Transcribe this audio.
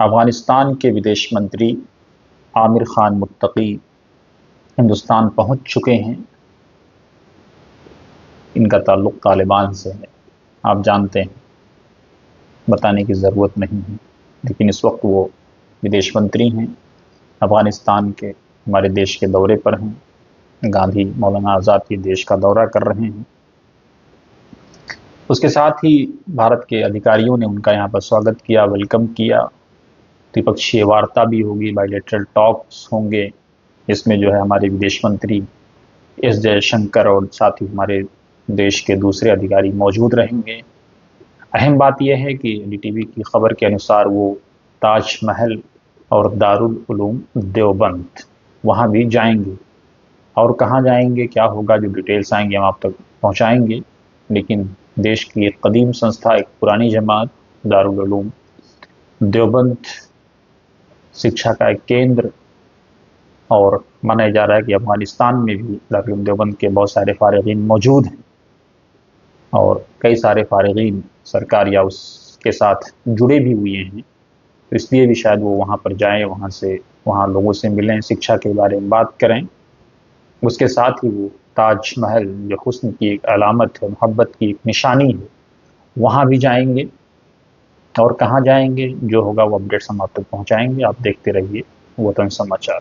अफ़गानिस्तान के विदेश मंत्री आमिर खान मुत्तकी हिंदुस्तान पहुंच चुके हैं। इनका ताल्लुक़ तालिबान से है, आप जानते हैं, बताने की ज़रूरत नहीं है। लेकिन इस वक्त वो विदेश मंत्री हैं, अफ़गानिस्तान के हमारे देश के दौरे पर हैं। गांधी मौलाना आज़ाद के देश का दौरा कर रहे हैं। उसके साथ ही भारत के अधिकारियों ने उनका यहाँ पर स्वागत किया, वेलकम किया। द्विपक्षीय वार्ता भी होगी, बायलैटरल टॉक्स होंगे। इसमें जो है हमारे विदेश मंत्री एस जयशंकर और साथ ही हमारे देश के दूसरे अधिकारी मौजूद रहेंगे। अहम बात यह है कि NDTV की खबर के अनुसार वो ताजमहल और दारुल उलूम देवबंद वहाँ भी जाएंगे। और कहाँ जाएंगे, क्या होगा, जो डिटेल्स आएंगे हम आप तक पहुँचाएंगे। लेकिन देश की एक कदीम संस्था, एक पुरानी जमात दारुल उलूम देवबंद शिक्षा का एक केंद्र, और माना जा रहा है कि अफ़गानिस्तान में भी दारुल उलूम देवबंद के बहुत सारे फ़ारिग़ीन मौजूद हैं और कई सारे फ़ारिग़ीन सरकार या उसके साथ जुड़े भी हुए हैं। तो इसलिए भी शायद वो वहाँ पर जाएँ, वहाँ लोगों से मिलें, शिक्षा के बारे में बात करें। उसके साथ ही वो ताजमहल जो हुस्न की एक अलामत है, मोहब्बत की एक निशानी है, वहाँ भी जाएंगे। और कहाँ जाएंगे, जो होगा वो अपडेट्स हम आप तक पहुँचाएंगे। आप देखते रहिए वतन समाचार।